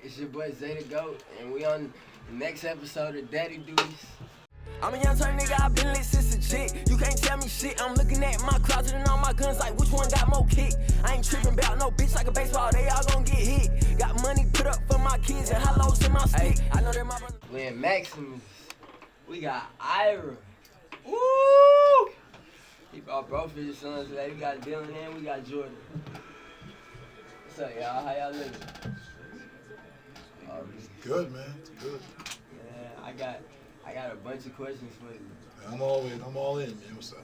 It's your boy Zay the Goat, and we on the next episode of Daddy Dutiez. I'm a young turn nigga, I been lit since a jit. You can't tell me shit. I'm looking at my closet and all my guns like which one got more kick. I ain't tripping about no bitch like a baseball, they all gon' get hit. Got money put up for my kids and hollows in my stick. I know that my brother. We in Maximus. We got Ira. Woo! He brought both of his sons today. We got Dylan and we got Jordan. What's up, y'all? How y'all living? It's good, man. It's good. Man, I got a bunch of questions for you. I'm all in, man. What's up?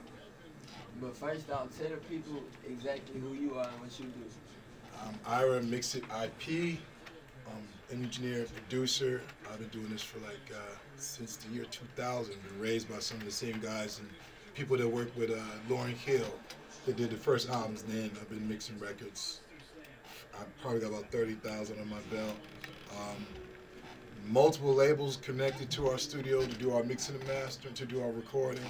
But first off, tell the people exactly who you are and what you do. I'm Ira, Mix It IP. Engineer, producer. I've been doing this for since the year 2000. Been raised by some of the same guys and people that work with Lauryn Hill that did the first albums. Then I've been mixing records. I probably got about 30,000 on my belt. Multiple labels connected to our studio to do our mixing and mastering, to do our recording.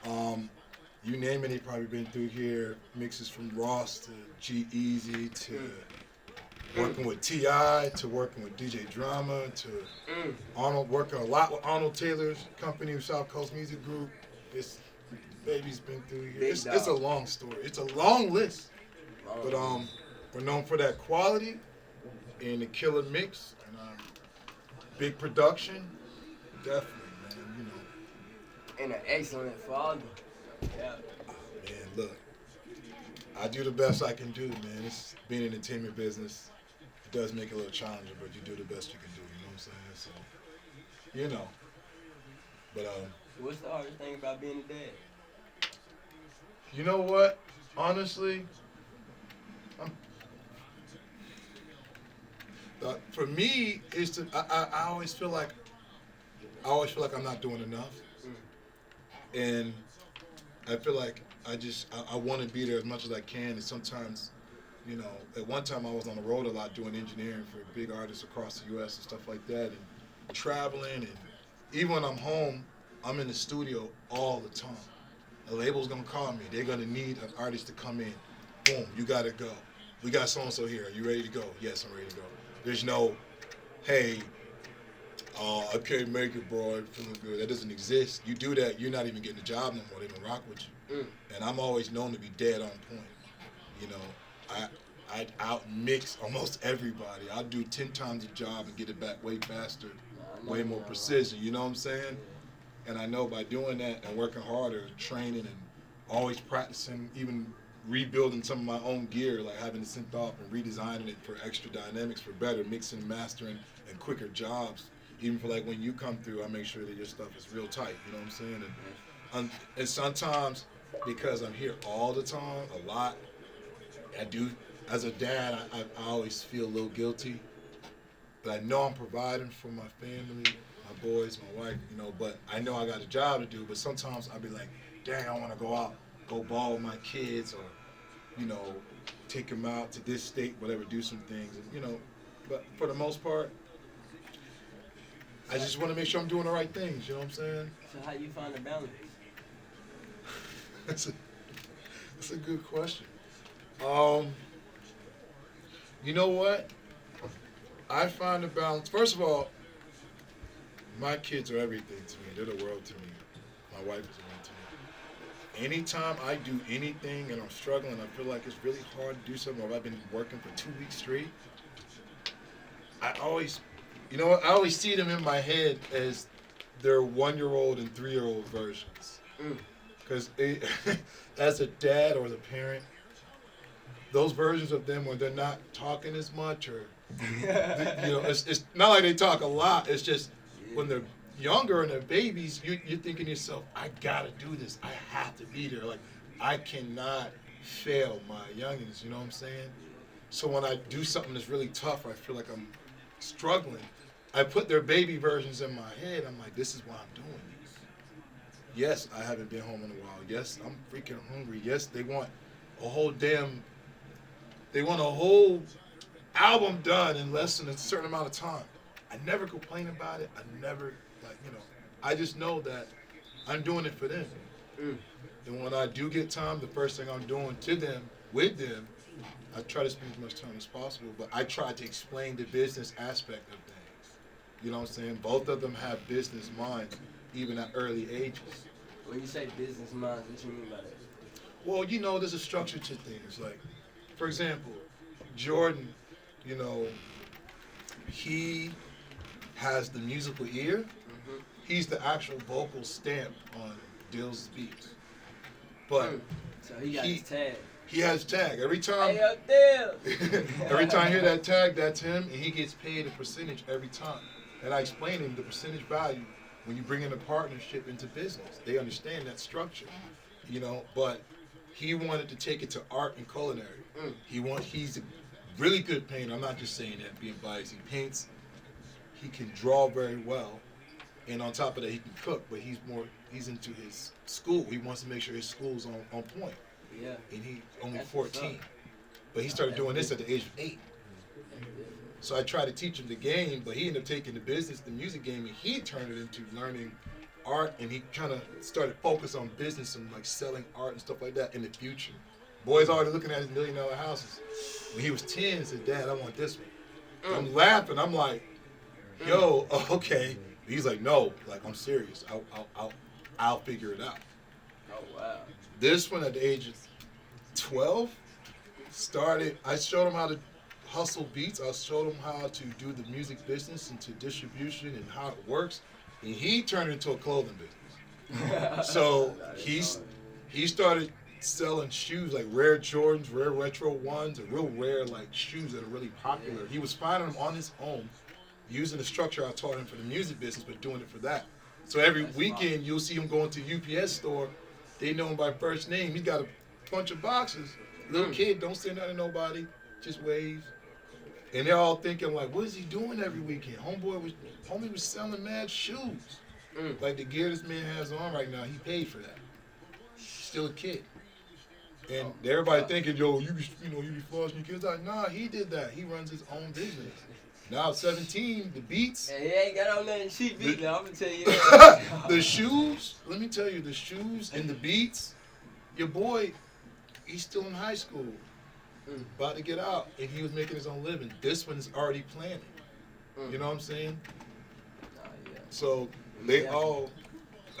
You name it, they probably been through here. Mixes from Ross to G-Eazy to working with T.I. to working with DJ Drama to Arnold, working a lot with Arnold Taylor's company, South Coast Music Group. This baby's been through here. It's a long story. It's a long list. But we're known for that quality and the killer mix and big production. Definitely, man, you know. And an excellent father. Yeah. Oh, man, look. I do the best I can do, man. It's being in the entertainment business. It does make it a little challenging, but you do the best you can do, you know what I'm saying? So, you know. But what's the hardest thing about being a dad? You know what? Honestly, for me, it's I always feel like I'm not doing enough, and I feel like I want to be there as much as I can. And sometimes, you know, at one time I was on the road a lot doing engineering for big artists across the U.S. and stuff like that, and traveling. And even when I'm home, I'm in the studio all the time. A label's gonna call me. They're gonna need an artist to come in. Boom, you gotta go. We got so and so here. Are you ready to go? Yes, I'm ready to go. There's no, hey, I can't make it, bro. I'm feeling good. That doesn't exist. You do that, you're not even getting a job no more. They don't rock with you. And I'm always known to be dead on point. You know, I out-mix almost everybody. I'll do 10 times a job and get it back way faster, way more precision. You know what I'm saying? And I know by doing that and working harder, training and always practicing, even rebuilding some of my own gear, like having it synced off and redesigning it for extra dynamics, for better mixing, mastering, and quicker jobs. Even for like when you come through, I make sure that your stuff is real tight, you know what I'm saying? And sometimes, because I'm here all the time, a lot, I do, as a dad, I always feel a little guilty. But I know I'm providing for my family, my boys, my wife, you know, but I know I got a job to do, but sometimes I'll be like, dang, I want to go out, go ball with my kids, or, you know, take them out to this state, whatever, do some things, and, you know, but for the most part, I just want to make sure I'm doing the right things, you know what I'm saying? So how you find the balance? That's a good question. You know what? I find the balance. First of all, my kids are everything to me. They're the world to me. My wife is the world to me. Anytime I do anything and I'm struggling, I feel like it's really hard to do something, or I've been working for 2 weeks straight, I always, you know what? I always see them in my head as their 1-year-old and 3-year-old versions. Because as a dad or as a parent, those versions of them when they're not talking as much, or you know, it's not like they talk a lot. It's just when they're younger and they're babies, you're thinking to yourself, I gotta do this. I have to be there. Like, I cannot fail my youngins. You know what I'm saying? So when I do something that's really tough, I feel like I'm struggling. I put their baby versions in my head. I'm like, this is why I'm doing this. Yes, I haven't been home in a while. Yes, I'm freaking hungry. Yes, they want a whole album done in less than a certain amount of time. I never complain about it. I never, I just know that I'm doing it for them. And when I do get time, the first thing I'm doing to them, with them, I try to spend as much time as possible, but I try to explain the business aspect of things. You know what I'm saying? Both of them have business minds, even at early ages. When you say business minds, what you mean by that? Well, you know, there's a structure to things. Like, for example, Jordan, you know, he has the musical ear. Mm-hmm. He's the actual vocal stamp on Dill's beats. But So he got his tag. he has tag. Every time Hey, up there. every time you hear that tag, that's him, and he gets paid a percentage every time. And I explain him the percentage value when you bring in a partnership into business. They understand that structure, you know. But he wanted to take it to art and culinary. He's a really good painter. I'm not just saying that being biased. He paints. He can draw very well, and on top of that, he can cook. But he's into his school. He wants to make sure his school's on point. Yeah. And he only That's 14. But he started doing this at the age of 8. So I tried to teach him the game, but he ended up taking the business, the music game, and he turned it into learning art, and he kind of started focus on business and like selling art and stuff like that in the future. Boy's already looking at his $1 million houses. When he was 10, he said, "Dad, I want this one." I'm laughing. I'm like, "Yo, okay." He's like, "No, like I'm serious. I'll figure it out." Oh wow. This one at the age of 12 I showed him how to hustle beats. I showed him how to do the music business into distribution and how it works. And he turned it into a clothing business. So he started selling shoes like rare Jordans, rare retro ones, and real rare like shoes that are really popular. He was finding them on his own, using the structure I taught him for the music business, but doing it for that. So every weekend you'll see him going to UPS store. They know him by first name. He's got a bunch of boxes. Little kid, don't say nothing to nobody, just wave. And they're all thinking like, what is he doing every weekend? Homie was selling mad shoes. Like the gear this man has on right now, he paid for that. Still a kid. And everybody thinking, yo, you be flossing your kids. Like, nah, he did that. He runs his own business. Now at 17, the beats. And he ain't got on nothing cheap beat now, I'm gonna tell you that. The shoes, let me tell you, the shoes and the beats, your boy, he's still in high school. About to get out, and he was making his own living. This one's already planning. You know what I'm saying? So they all.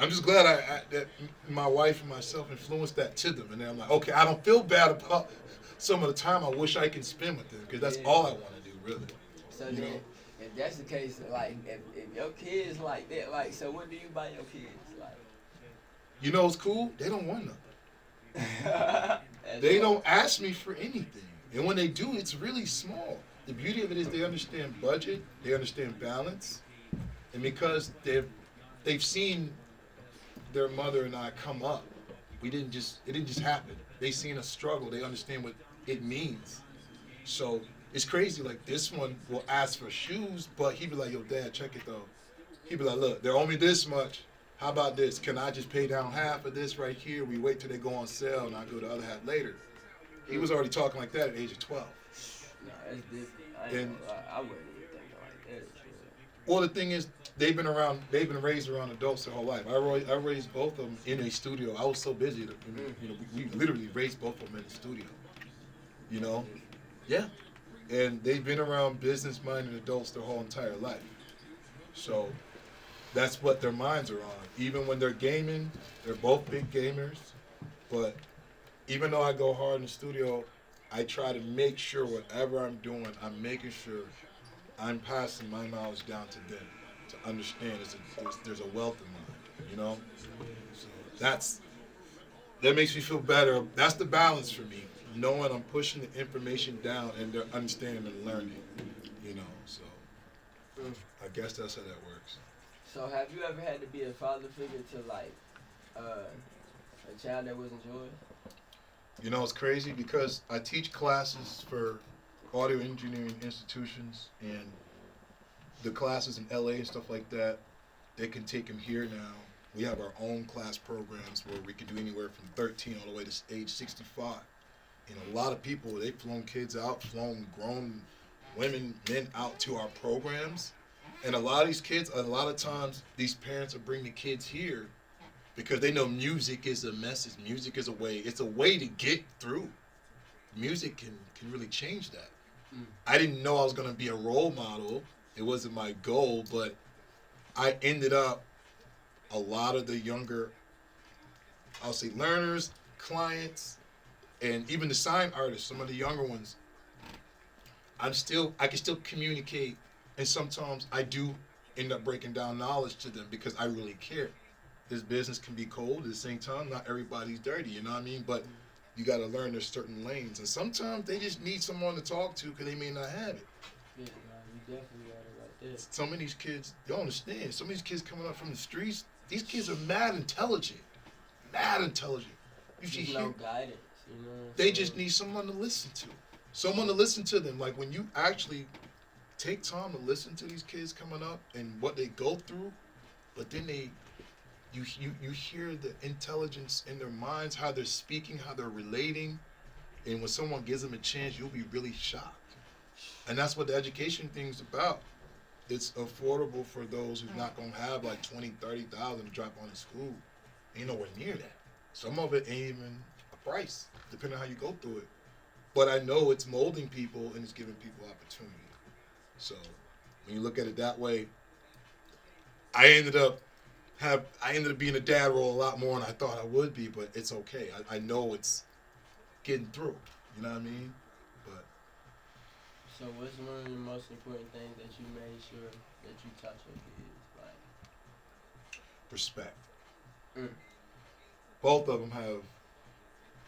I'm just glad that my wife and myself influenced that to them, and then I'm like, okay, I don't feel bad about some of the time I wish I could spend with them because that's all I want to do, really. So then, if that's the case, like if your kids like that, like, so what do you buy your kids? Like, you know what's cool? They don't want nothing. They don't ask me for anything. And when they do, it's really small. The beauty of it is they understand budget, they understand balance, and because they've seen their mother and I come up, it didn't just happen. They seen us struggle, they understand what it means. So it's crazy, like this one will ask for shoes, but he'd be like, yo, Dad, check it though. He'd be like, look, they're only this much. How about this? Can I just pay down half of this right here? We wait till they go on sale and I go the other half later. He was already talking like that at the age of 12. No, that's different. I wouldn't even think like that. Well, the thing is, they've been raised around adults their whole life. I raised both of them in a studio. I was so busy that we literally raised both of them in the studio. You know? Yeah. And they've been around business-minded adults their whole entire life. So that's what their minds are on. Even when they're gaming, they're both big gamers. But even though I go hard in the studio, I try to make sure whatever I'm doing, I'm making sure I'm passing my knowledge down to them to understand there's a wealth in mind, you know? So that makes me feel better. That's the balance for me, knowing I'm pushing the information down and they're understanding and learning, you know? So I guess that's how that works. So have you ever had to be a father figure to like a child that wasn't yours? You know, it's crazy because I teach classes for audio engineering institutions, and the classes in LA and stuff like that, they can take them here now. We have our own class programs where we can do anywhere from 13 all the way to age 65. And a lot of people, they've flown kids out, flown grown women, men out to our programs. And a lot of these kids, a lot of times, these parents will bring the kids here because they know music is a message. Music is a way. It's a way to get through. music can really change that. Mm. I didn't know I was gonna be a role model. It wasn't my goal, but I ended up a lot of the younger, I'll say, learners, clients, and even the sign artists, some of the younger ones. I can still communicate, and sometimes I do end up breaking down knowledge to them because I really care. This business can be cold at the same time. Not everybody's dirty, you know what I mean? But you got to learn there's certain lanes, and sometimes they just need someone to talk to because they may not have it. Yeah, you definitely got it right there. Some of these kids, you don't understand. Some of these kids coming up from the streets, these kids are mad intelligent. Mad intelligent. You should There's hear. no guidance, you know. They just need someone to listen to. Someone to listen to them. Like when you actually take time to listen to these kids coming up and what they go through, but then you hear the intelligence in their minds, how they're speaking, how they're relating, and when someone gives them a chance, you'll be really shocked. And that's what the education thing's about. It's affordable for those who's not gonna have like 20, 30,000 to drop on in school. Ain't nowhere near that. Some of it ain't even a price, depending on how you go through it. But I know it's molding people and it's giving people opportunity. So when you look at it that way, I ended up being a dad role a lot more than I thought I would be, but it's okay. I know it's getting through. You know what I mean? But So what's one of the most important things that you made sure that you taught your kids? Like respect. Mm. Both of them have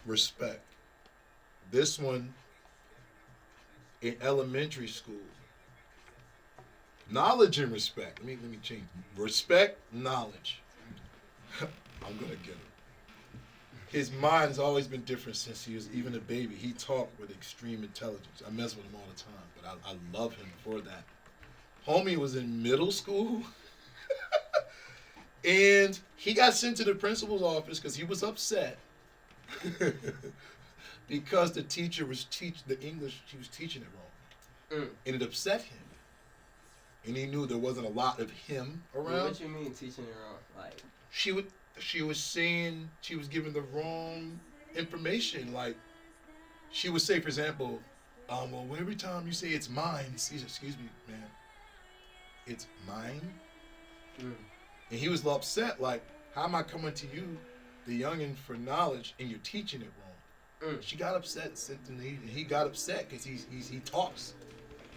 respect. This one in elementary school, knowledge and respect. Let me change. Respect, knowledge. I'm gonna get him. His mind has always been different since he was even a baby. He talked with extreme intelligence. I mess with him all the time, but I love him for that. Homie was in middle school, and he got sent to the principal's office because he was upset because the teacher was the English, she was teaching it wrong. And it upset him. And he knew there wasn't a lot of him around. What you mean teaching it wrong? Like she was saying she was giving the wrong information. Like she would say, for example, well, every time you say it's mine, excuse me, man, it's mine. And he was upset, like, how am I coming to you, the youngin, for knowledge, and you're teaching it wrong? She got upset and sent him, and he got upset because he talks.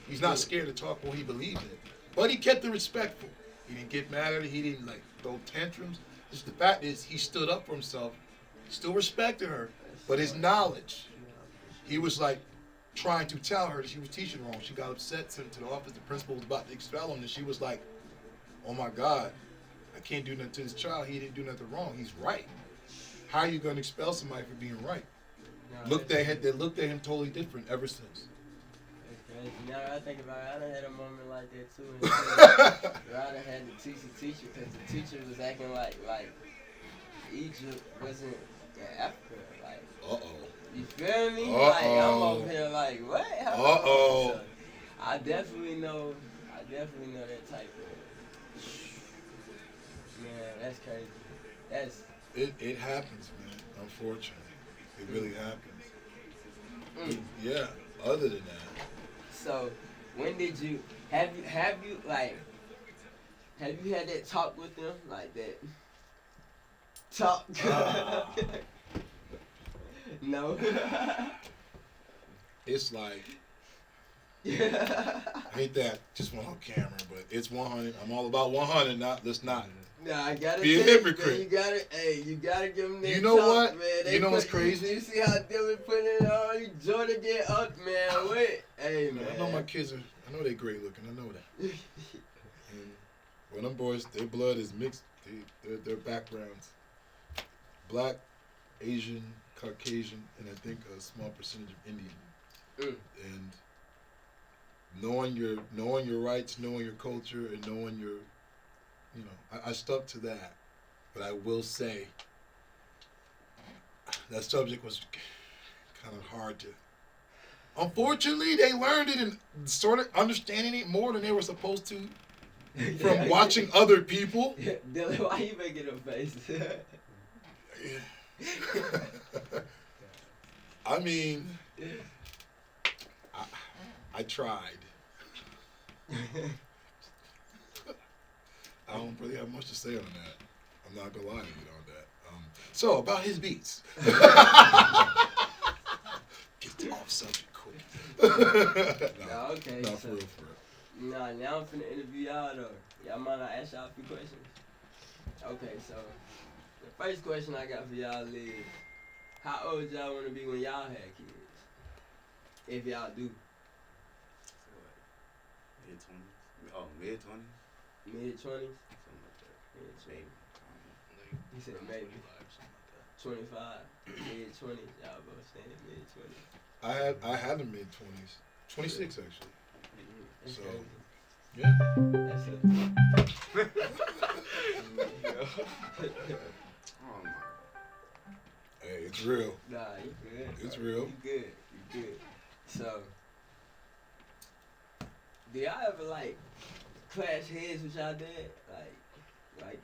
He's not scared to talk what he believes in. But he kept it respectful. He didn't get mad at her. He didn't, like, throw tantrums. Just the fact is, he stood up for himself, still respected her, but his knowledge, he was, like, trying to tell her that she was teaching wrong. She got upset, sent him to the office. The principal was about to expel him, and she was like, oh, my God, I can't do nothing to this child. He didn't do nothing wrong. He's right. How are you going to expel somebody for being right? They looked at him totally different ever since. Crazy. Now that I think about it, I done had a moment like that too. Where I done had to teach the teacher because the teacher was acting like Egypt wasn't in Africa. Like, you feel me? Like I'm over here like, what? So, I definitely know that type of. Man, that's crazy. It happens, man. Unfortunately, it really happens. Yeah. Other than that. So, when did you have you had that talk with them, like that talk? No. It's like, ain't that just one on camera, but it's 100. I'm all about 100. Let's not. Nah, I gotta be a hypocrite. You gotta give them that. You know talk, what? Man. You know what's crazy? You see how Dylan put it on? Jordan get up, man. Wait, hey man. I know my kids I know they great looking. I know that. And when them boys, their blood is mixed. Their backgrounds, Black, Asian, Caucasian, and I think a small percentage of Indian. And knowing your rights, knowing your culture, and knowing your, I stuck to that. But I will say that subject was kind of hard to. Unfortunately, they learned it and started understanding it more than they were supposed to from watching other people. Dylan, why you making a face? I mean, I tried. I don't really have much to say on that. I'm not gonna lie to you on that. So about his beats. Get off subject quick. Nah, okay. Not So, for real. nah, now I'm finna interview y'all though. Y'all mind I ask y'all a few questions? Okay, so the first question I got for y'all is, how old y'all wanna be when y'all had kids? If y'all do. Mid 20s. Oh, mid 20s. Mid 20s? Something like that. Mid 20s. Maybe. He said maybe. 25. Mid 20s. Y'all both saying mid 20s. I had a mid 20s. 26 actually. That's So, crazy. yeah. That's it. Oh my. Hey, it's real. Nah, you good. It's bro. real. You good. You good. So, do y'all ever like clash heads with y'all dad? Like.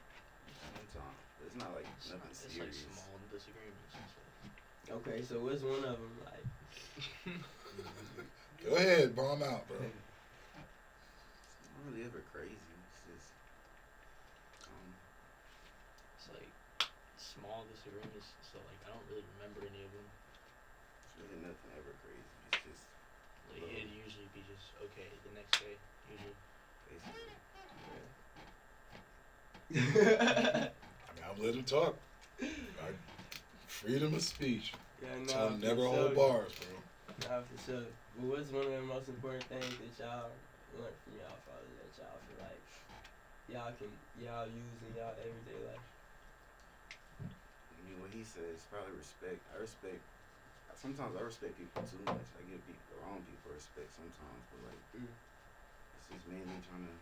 Sometimes. It's not like nothing It's like serious. small disagreements and stuff. Okay, so what's one of them like? Go ahead, bomb out, bro. It's not really ever crazy. It's just. It's like small disagreements, so like I don't really remember any of them. It's really nothing ever crazy. It's just Like it'd usually be just okay the next day, usually. basically. I mean, I've let him talk. Freedom of speech. Yeah, Tell him for never sure. hold bars, bro. Nah, for sure. But what's one of the most important things that y'all learned from y'all father that y'all feel like y'all use in y'all everyday life? I mean, what he says, probably respect. Sometimes I respect people too much. I give people, the wrong people respect sometimes, but like, it's just mainly trying to.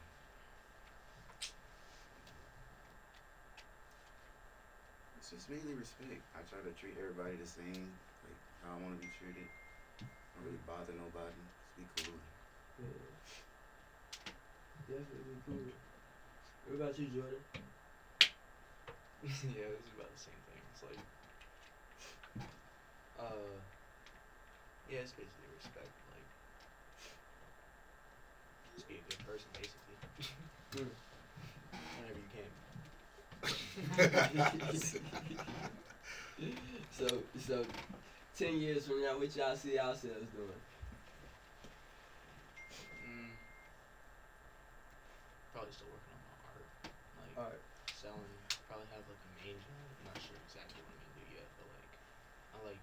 It's just mainly respect. I try to treat everybody the same, like how I want to be treated. Don't really bother nobody. Just be cool. Yeah. Definitely cool. What about you, Jordan? Yeah, it's about the same thing. It's like, yeah, it's basically respect. Like, just be a good person, basically. Whenever you can. So 10 years from now, what y'all see ourselves doing? Probably still working on my art. Like, Art. selling. Probably have like a main job. I'm not sure exactly what I'm gonna do yet, but like, I like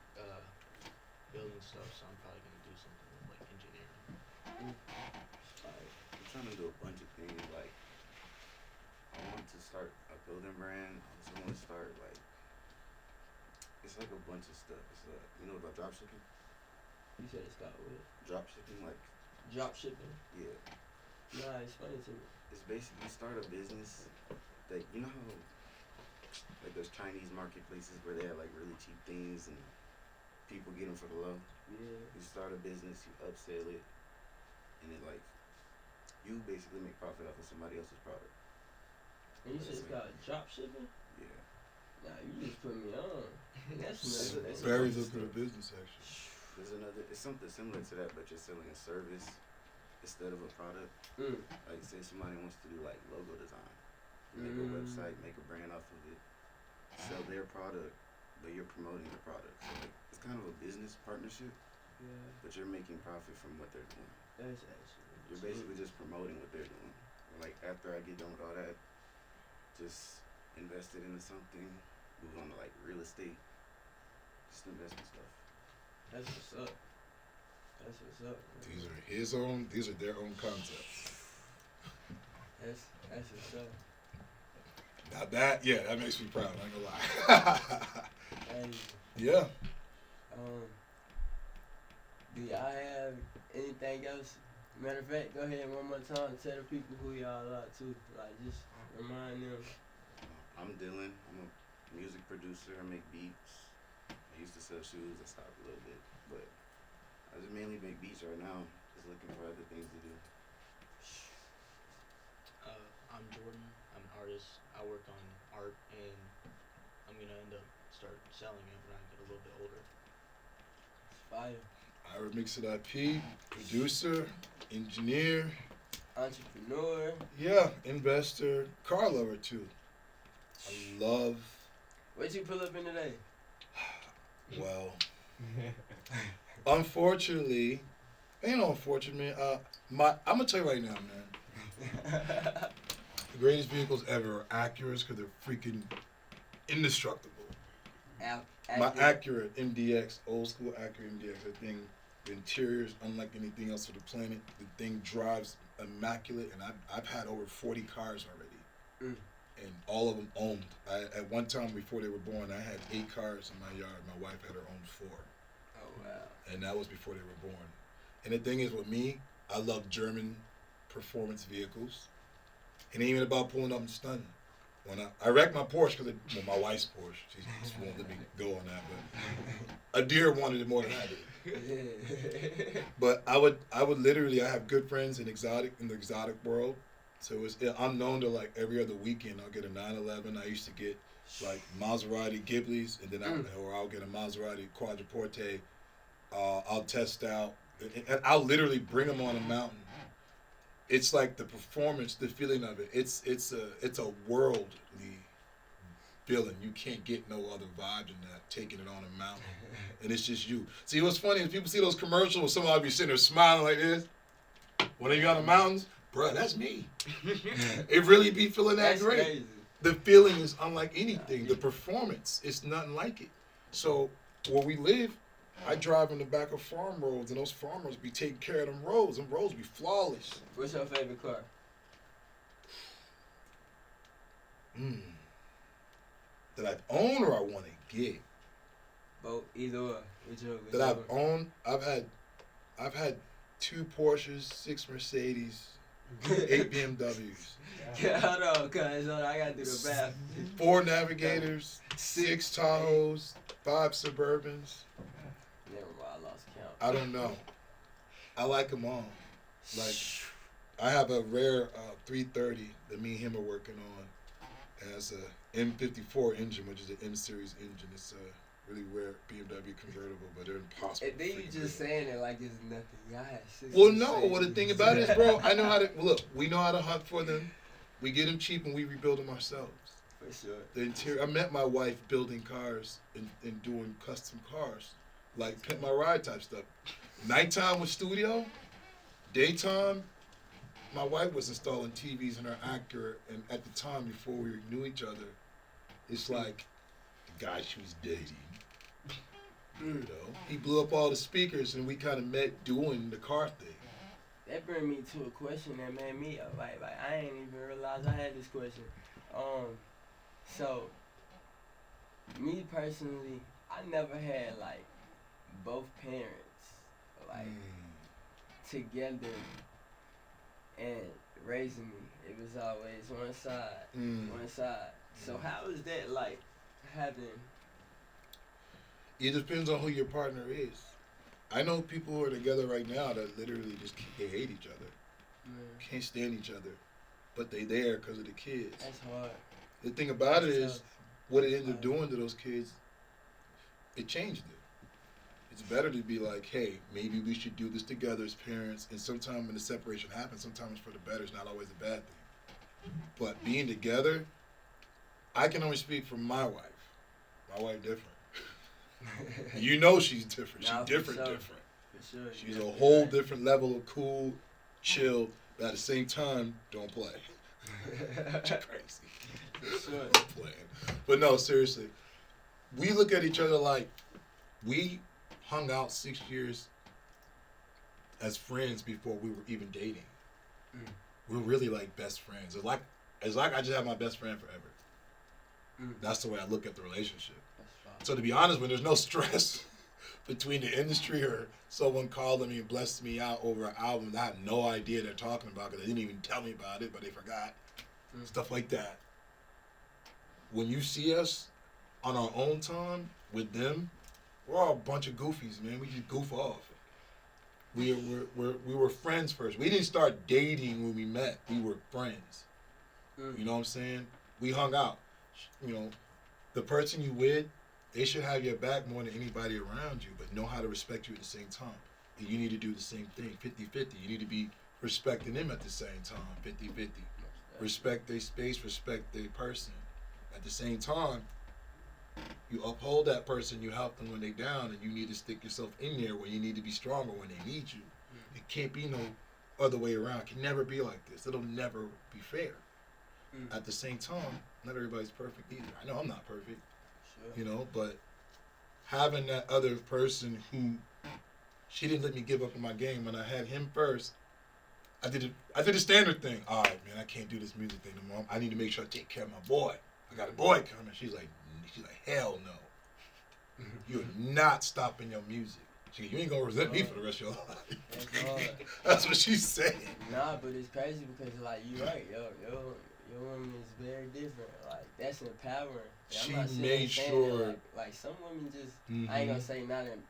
building stuff, so I'm probably gonna do something with like engineering. Alright. I'm trying to do a bunch of things. Like, I want to start a building brand. I also want to start like. It's like a bunch of stuff. It's you know about drop shipping? You said it's called what? Drop shipping, like Drop shipping? yeah. Nah, explain it to me. It's basically you start a business that you know how like those Chinese marketplaces where they have like really cheap things and people get them for the low. Yeah. You start a business, you upsell it, and it like you basically make profit off of somebody else's product. And you said it's called drop shipping? Yeah. Nah, you just put me on. That's It's nuts. Very lucrative business, actually. There's another. It's something similar to that, but you're selling a service instead of a product. Like say somebody wants to do like logo design, make a website, make a brand off of it, sell their product, but you're promoting the product. So like, it's kind of a business partnership, Yeah. but you're making profit from what they're doing. That's actually. You're basically just promoting what they're doing. And like after I get done with all that, just invest it into something, move on to like real estate, just investment stuff. That's what's up. That's what's up. Man. These are their own concepts. That's what's up. Now that makes me proud, I ain't gonna lie. Hey, Yeah. do y'all have anything else? Matter of fact, go ahead one more time and tell the people who y'all are too. Like just remind them. I'm Dylan. I'm a music producer. I make beats. I used to sell shoes. I stopped a little bit, but I just mainly make beats right now. Just looking for other things to do. I'm Jordan. I'm an artist. I work on art, and I'm gonna end up start selling it when I get a little bit older. It's fire. Ira Mix It IP, producer, engineer, Entrepreneur. yeah, investor, car lover too. I love, What you pull up in today? well, unfortunately, ain't no unfortunate, man. I'm gonna tell you right now, man. The greatest vehicles ever are Acuras because they're freaking indestructible. My Acura MDX, old school Acura MDX, that thing, the interior is unlike anything else on the planet. The thing drives immaculate, and I've had over 40 cars already, and all of them owned. At one time before they were born, I had 8 cars in my yard. My wife had her own 4. Oh wow! And that was before they were born. And the thing is, with me, I love German performance vehicles. It ain't even about pulling up and stunning. When I wrecked my Porsche because my wife's Porsche, she won't let me go on that, but a deer wanted it more than I did. But I would literally, I have good friends in the exotic world, so I'm known to like every other weekend I'll get a 911. I used to get like Maserati Ghiblis, and then I'll get a Maserati Quadriporte. I'll test out, and I'll literally bring them on a mountain. It's like the performance, the feeling of it. It's a worldly feeling. You can't get no other vibe than that. Taking it on a mountain, and it's just you. See, what's funny is people see those commercials where somebody be sitting there smiling like this when they got on the mountains. Bruh, that's me. It really be feeling that That's great. crazy. The feeling is unlike anything. The performance is nothing like it. So where we live, I drive in the back of farm roads, and those farmers be taking care of them roads. Them roads be flawless. What's your favorite car? That I've owned or I want to get. Both, either or. That I've owned, I've had 2 Porsches, 6 Mercedes, 8 BMWs. Yeah, hold on, cuz I gotta do the math. 4 Navigators, 6 Tahoes, 5 Suburbans. Never mind, I lost count. I don't know. I like them all. Like, I have a rare 330 that me and him are working on. It has a M54 engine, which is an M series engine. It's a really rare BMW convertible, but they're impossible. And then you just saying it like it's nothing. Y'all had 6 Well, no. Well, the thing about it is, bro, I know how to look. We know how to hunt for them. We get them cheap and we rebuild them ourselves. For sure. The interior. I met my wife building cars and doing custom cars, like Pimp My Ride type stuff. Nighttime was studio. Daytime, my wife was installing TVs in her Acura, and at the time before we knew each other, it's like the guy she was dating. You know, he blew up all the speakers, and we kind of met doing the car thing. That bring me to a question that made me like I ain't even realize I had this question. So me personally, I never had like both parents like together and raising me. It was always one side. So how is that like having? It depends on who your partner is. I know people who are together right now that literally just they hate each other, can't stand each other, but they there because of the kids. That's hard. The thing about it is, tough. what it ended up doing to those kids, it changed it. It's better to be like, hey, maybe we should do this together as parents. And sometimes when the separation happens, sometimes it's for the better. It's not always a bad thing. But being together, I can only speak for my wife. My wife different. You know she's different. She's different. For sure. She's a whole different level of cool, chill, but at the same time, don't play. She's crazy. For sure. Playing. But no, seriously. We look at each other like we hung out 6 years as friends before we were even dating. We're really like best friends. It's like I just have my best friend forever. That's the way I look at the relationship. So to be honest, when there's no stress between the industry or someone calling me and blessed me out over an album that I have no idea they're talking about because they didn't even tell me about it, but they forgot. Stuff like that. When you see us on our own time with them, we're all a bunch of goofies, man. We just goof off. We were friends first. We didn't start dating when we met. We were friends. You know what I'm saying? We hung out. You know, the person you with, they should have your back more than anybody around you, but know how to respect you at the same time. you need to do the same thing, 50-50. You need to be respecting them at the same time, 50-50. Respect their space, respect their person. At the same time, you uphold that person, you help them when they're down, and you need to stick yourself in there when you need to be stronger when they need you. It can't be no other way around. It can never be like this. It'll never be fair. At the same time, not everybody's perfect either. I know I'm not perfect, you know, but having that other person who, she didn't let me give up on my game. When I had him first, I did a standard thing. All right, man, I can't do this music thing no more. I need to make sure I take care of my boy. I got a boy coming. She's like, hell no. You're not stopping your music. She goes, you ain't gonna resent me for the rest of your life. That's hard. That's what she's saying. Nah, but it's crazy because like you right, your woman is very different. Like that's empowering. And She I'm not sitting made there saying sure. that, like some women just I ain't gonna say not in.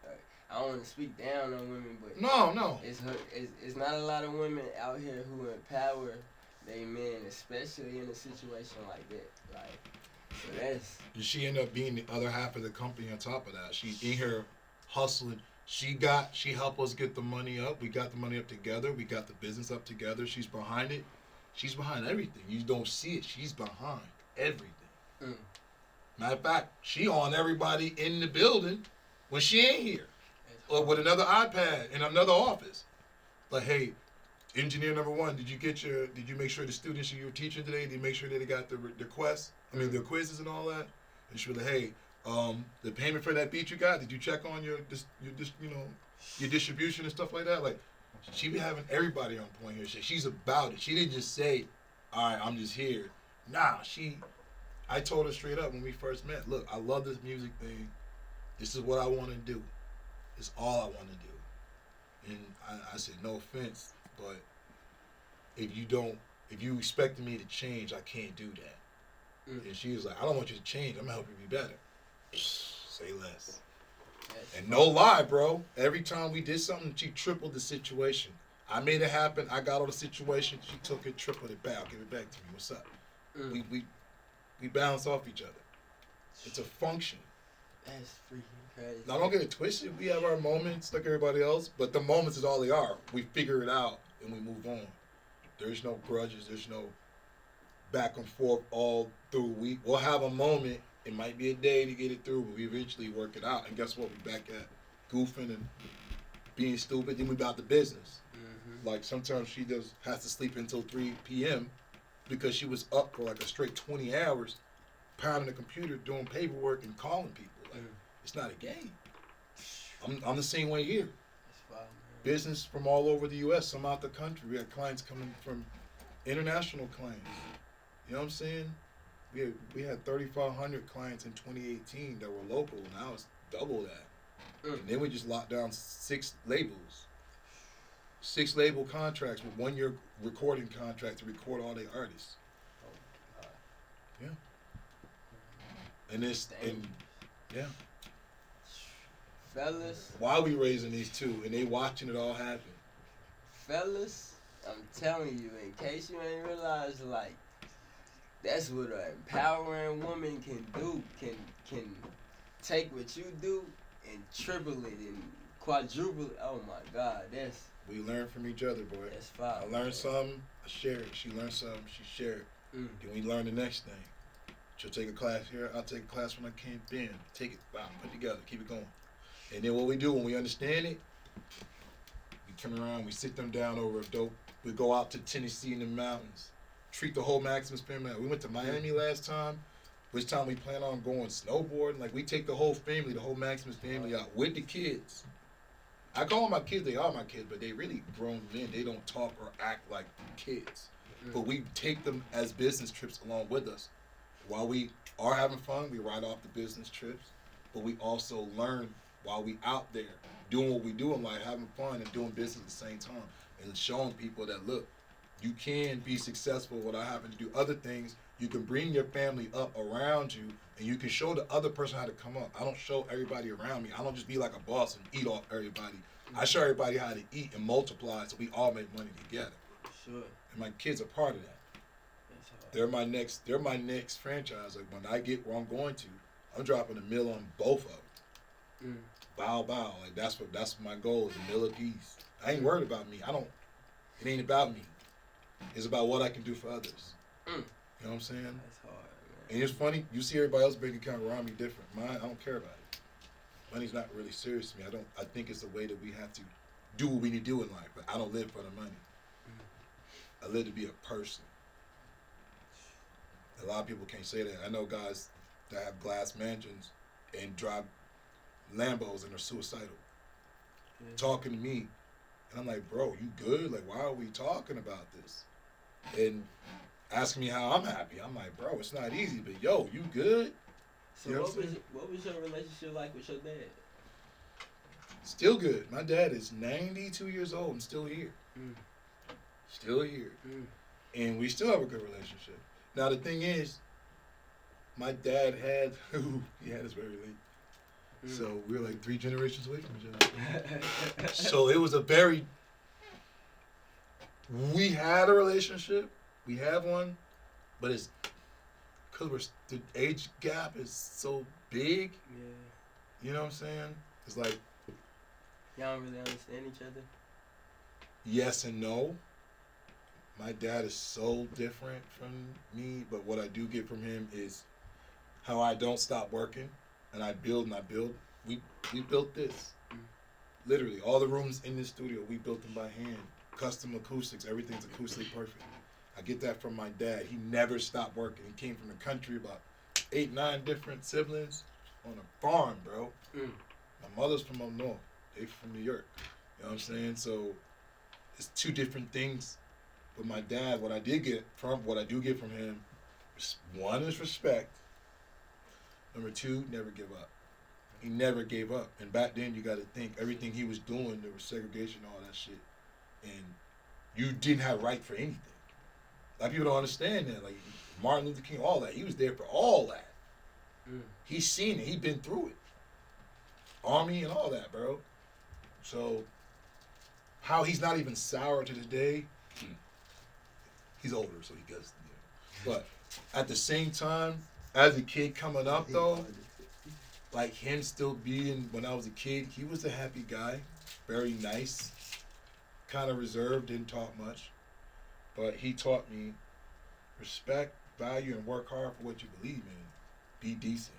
I don't want to speak down on women, but No. it's not a lot of women out here who empower they men, especially in a situation like that. Like so that's. And she ended up being the other half of the company on top of that. She's in here hustling. She helped us get the money up. We got the money up together. We got the business up together. She's behind it. She's behind everything. You don't see it. She's behind everything. Matter of fact, she on everybody in the building when she ain't here. Or with another iPad in another office. Like, hey, engineer number one, did you make sure the students you were teaching today, did you make sure that they got the quizzes and all that? And she was like, hey, the payment for that beat you got, did you check on your distribution and stuff like that? Like, she be having everybody on point here. She's about it. She didn't just say, all right, I'm just here. Nah, I told her straight up when we first met, look, I love this music thing. This is what I want to do. It's all I want to do. And I said, no offense, but if you expected me to change, I can't do that. And she was like, I don't want you to change. I'm going to help you be better. Say less. And no lie, bro. Every time we did something, she tripled the situation. I made it happen. I got all the situation. She took it, tripled it back. Give it back to me. What's up? We balance off each other. It's a function. That's freaking crazy. Now, don't get it twisted. We have our moments like everybody else, but the moments is all they are. We figure it out and we move on. There's no grudges. There's no back and forth all through. We'll have a moment. It might be a day to get it through, but we eventually work it out. And guess what? We back at goofing and being stupid. Then we about the business. Like sometimes she has to sleep until 3 p.m. because she was up for like a straight 20 hours pounding the computer, doing paperwork and calling people. Like, it's not a game. I'm the same way here. Business from all over the U.S., some out the country. We had clients coming from international clients. You know what I'm saying? We had 3,500 clients in 2018 that were local. Now it's double that. And then we just locked down 6 labels. 6 label contracts with 1-year recording contract to record all their artists. Yeah. Yeah. Fellas. Why we raising these two and they watching it all happen? Fellas, I'm telling you, in case you ain't realized, like, that's what an empowering woman can do. Can take what you do and triple it and quadruple it. Oh my God, we learn from each other, boy. That's fire. I learned something, I share it. She learned something, she shared it. Then we learn the next thing. She'll take a class here, I'll take a class when I can't bend. Take it, wow, put it together, keep it going. And then what we do when we understand it, we turn around, we sit them down over a dope. We go out to Tennessee in the mountains. Treat the whole Maximus family out. We went to Miami last time, which time we plan on going snowboarding. Like, we take the whole family, the whole Maximus family out with the kids. I call them my kids, they are my kids, but they really grown men. They don't talk or act like kids. But we take them as business trips along with us. While we are having fun, we ride off the business trips, but we also learn while we out there doing what we do in life, having fun and doing business at the same time, and showing people that, look, you can be successful without having to do other things. You can bring your family up around you, and you can show the other person how to come up. I don't show everybody around me. I don't just be like a boss and eat off everybody. I show everybody how to eat and multiply so we all make money together. Sure. And my kids are part of that. They're my next franchise. Like, when I get where I'm going to, I'm dropping $1 million on both of them. bow. Like that's my goal, is a meal apiece. I ain't worried about me. It ain't about me. It's about what I can do for others. You know what I'm saying? That's hard, man. And it's funny, you see everybody else bank account around me different. Mine, I don't care about it. Money's not really serious to me. I think it's a way that we have to do what we need to do in life, but I don't live for the money. I live to be a person. A lot of people can't say that. I know guys that have glass mansions and drive Lambos and are suicidal. Talking to me, and I'm like, bro, you good? Like, why are we talking about this? And asking me how I'm happy. I'm like, bro, it's not easy, but yo, you good? So You know what was your relationship like with your dad? Still good. My dad is 92 years old and still here. Still here. And we still have a good relationship. Now, the thing is, my dad he had us very late. So we were like 3 generations away from each other. So it was we had a relationship. We have one. But it's because the age gap is so big. Yeah. You know what I'm saying? It's like, Y'all don't really understand each other? yes and no. My dad is so different from me, but what I do get from him is how I don't stop working, and I build. We built this. Literally, all the rooms in this studio, we built them by hand. Custom acoustics, everything's acoustically perfect. I get that from my dad. He never stopped working. He came from the country, about 8, 9 different siblings on a farm, bro. My mother's from up north. They from New York. You know what I'm saying? So it's 2 different things. But my dad, what I do get from him, one is respect. Number 2, never give up. He never gave up. And back then, you got to think, everything he was doing, there was segregation, all that shit. And you didn't have right for anything. A lot of people don't understand that. Like, Martin Luther King, all that. He was there for all that. He's seen it. He's been through it. Army and all that, bro. So, how he's not even sour to this day, he's older, so he gets, But at the same time, as a kid coming up, though, like him still being, when I was a kid, he was a happy guy, very nice, kind of reserved, didn't talk much. But he taught me respect, value, and work hard for what you believe in. Be decent.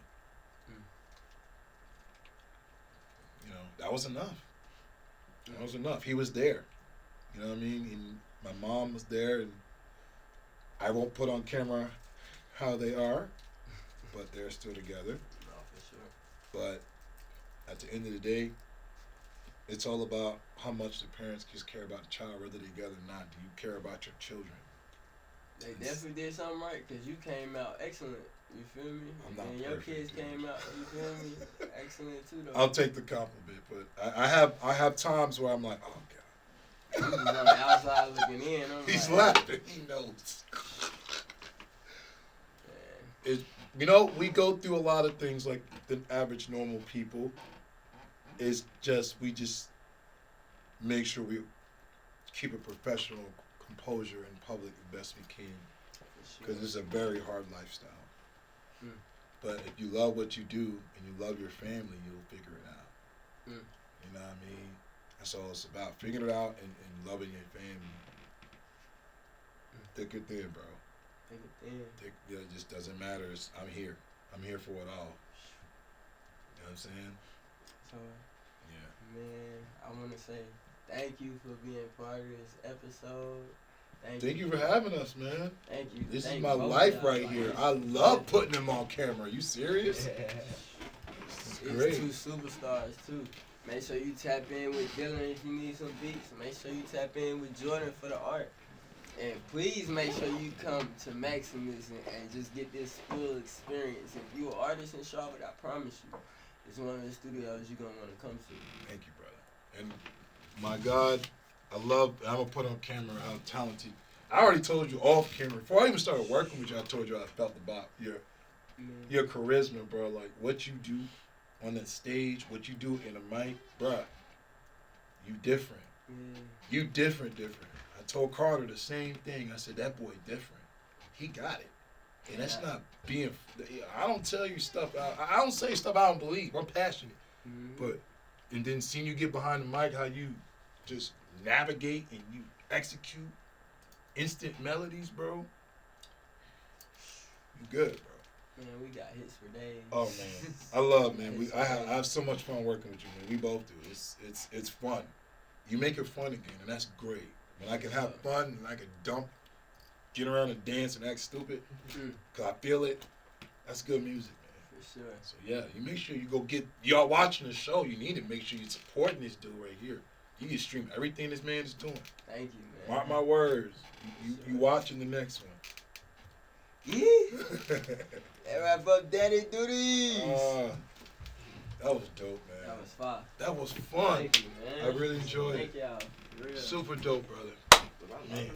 You know, that was enough. That was enough. He was there. You know what I mean? And my mom was there, and I won't put on camera how they are, but they're still together. No, for sure. But at the end of the day, it's all about how much the parents just care about the child, whether they're together or not. Do you care about your children? They definitely did something right, because you came out excellent. You feel me? I'm not and your perfect, kids came out, you feel me? Excellent too, though. I'll take the compliment, but I have times where I'm like, oh God. He was on the outside looking in. He's like, laughing. He knows. You know, we go through a lot of things like the average normal people. It's just, we just make sure we keep a professional composure in public the best we can. Because it's a very hard lifestyle. But if you love what you do and you love your family, you'll figure it out. You know what I mean? That's all it's about. Figuring it out and loving your family. Thick or thin, bro. It just doesn't matter. I'm here. I'm here for it all. You know what I'm saying? So, yeah. Man, I want to say thank you for being part of this episode. Thank you for having us, man. Thank you. This is my life right here. I love putting them on camera. Are you serious? It's great. 2 superstars, too. Make sure you tap in with Dylan if you need some beats. Make sure you tap in with Jordan for the art. And please make sure you come to Maximus and just get this full experience. If you're an artist in Charlotte, I promise you, it's one of the studios you're going to want to come to. Thank you, brother. And my God, I'm going to put on camera how talented. I already told you off camera. Before I even started working with you, I told you how I felt about your charisma, bro. Like, what you do on that stage, what you do in a mic, bro. You different. You different. I told Carter the same thing. I said, that boy different. He got it. And that's not being, I don't tell you stuff, I don't say stuff I don't believe. I'm passionate. But and then seeing you get behind the mic, how you just navigate and you execute instant melodies, bro. You good, bro. Man, we got hits for days. Oh man, I love, man. I have so much fun working with you, man. We both do. It's fun. You make it fun again, and that's great. When I can have fun and I can get around and dance and act stupid, cause I feel it. That's good music, man. For sure. So yeah, you make sure you go get y'all watching the show. You need to make sure you're supporting this dude right here. You can stream everything this man is doing. Thank you, man. Mark my words. You watching the next one. Yeah. That wrap up Daddy Dutiez. That was dope, man. That was fun. That was fun. Thank you, man. I really enjoyed it. Thank y'all. For real. Super dope, brother. Man.